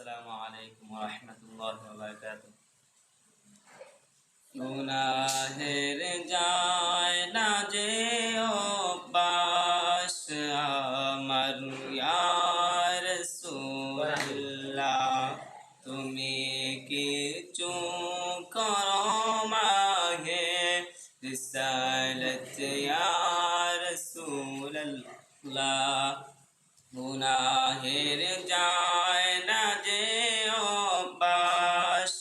আসসালামু আলাইকুম ওয়া রাহমাতুল্লাহি ওয়া বারাকাতুহু। গুনাহের যায় না যে অভ্যাস আমার ইয়া রাসূলুল্লাহ, তুমি কিছু করো মাগে রিসালাত ইয়া রাসূলুল্লাহ। গুনাহের যায় না যে অভ্যাস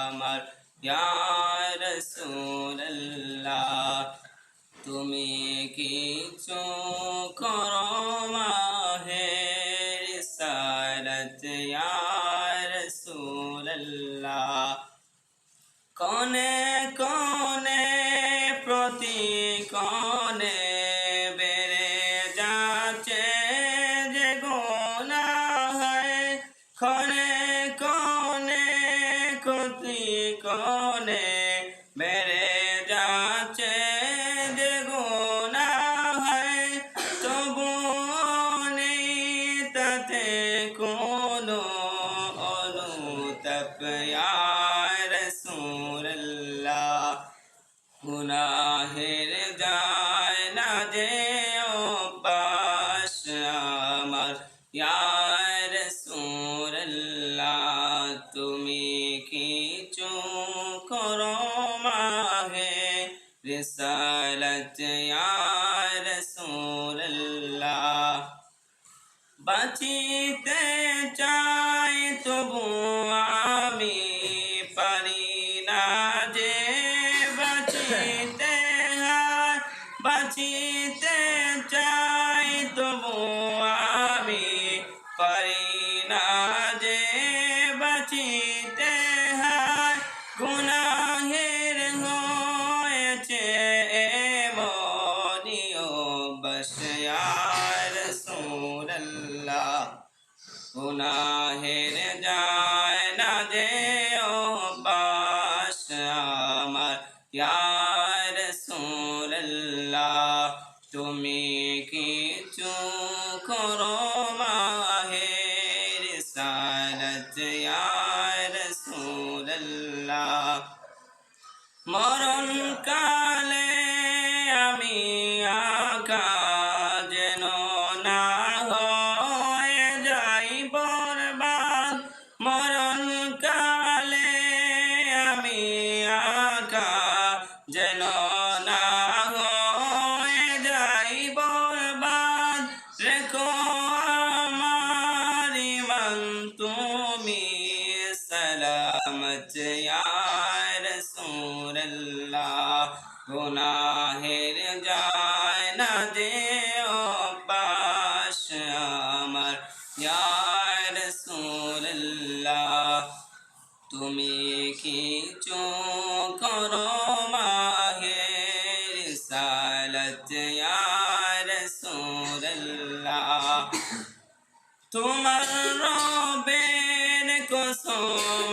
আমার ইয়া রাসূলুল্লাহ, তুমি কিছু করো মাহে রিসালাত ইয়া রাসূলুল্লাহ। কনে কনে প্রতি কনে বেড়ে যাচ্ছে যে গুনাহ, কনে কনে প্রতি কনে বেড়ে যাচ্ছে যে গুনাহ, তবুও নেই তাতে কোনো অনুতাপ ইয়া রাসূলুল্লাহ। গুনাহের যায় না যে অভ্যাস আমার ইয়া রাসূলুল্লাহ, তুমি কিছু করো মাহে রিসালাত ইয়া রাসূলুল্লাহ। বাঁচিতে চাই তবু আমি পারি না যে বাঁচিতে, বাঁচিতে চাই তবু আমি পারি না যে বাঁচিতে। গুনাহের হয়েছে এমনি অভ্যাস ইয়া রাসূলুল্লাহ। গুনাহের যায় না যে অভ্যাস আমার ইয়া রাসূলুল্লাহ, তুমি কিছু করো মাহে রিসালাত ইয়া রাসূলুল্লাহ। মরণ কালে আমি আকা যেন না হয়ে যাই বরবাদ, মরণ কালে আমি আকা যেন না হয়ে যাই বরবাদ। রেখো আমার ঈমান তুমি সালামত ইয়া রাসূলুল্লাহ। গুনাহের যায় না যে অভ্যাস আমার ইয়া রাসূলুল্লাহ, তুমি কিছু করো মাহে রিসালাত ইয়া রাসূলুল্লাহ। তোমার রবের কসম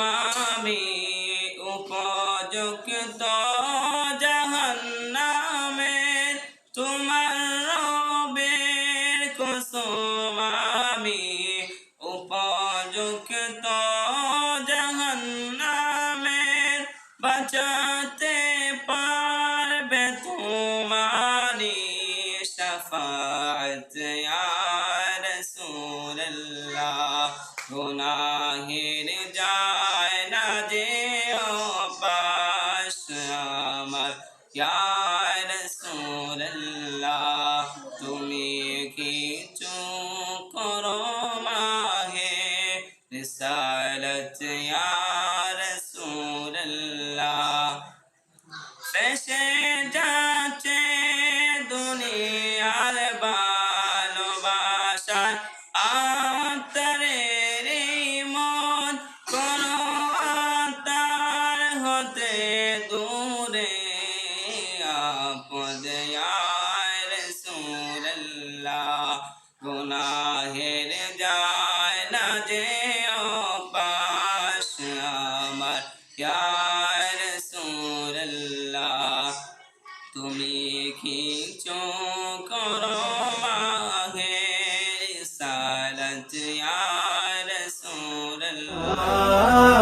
আমি উপযুক্ত জাহান্নামের, তোমার রবের কসম আমি উপযুক্ত জাহান্নামের। বাঁচাতে পারবে তোমারি শাফাআত ইয়া রাসূলুল্লাহ। গুনাহের যায় না যে অভ্যাস আমার ইয়া রাসূলুল্লাহ, তুমি কিছু করো মাহে রিসালাত ইয়া রাসূলুল্লাহ। শেষে যাচ্ছে দুনিয়ার ভালোবাসায় আত্মারের মন, কোনো আত্মার হতে দূরে আপদ ইয়া রাসূলুল্লাহ। গুনাহের যায় না যে অভ্যাস আমার ইয়া রাসূলুল্লাহ, তুমি কিছু করো মাহে রিসালাত ইয়া রাসূলুল্লাহ। বলেন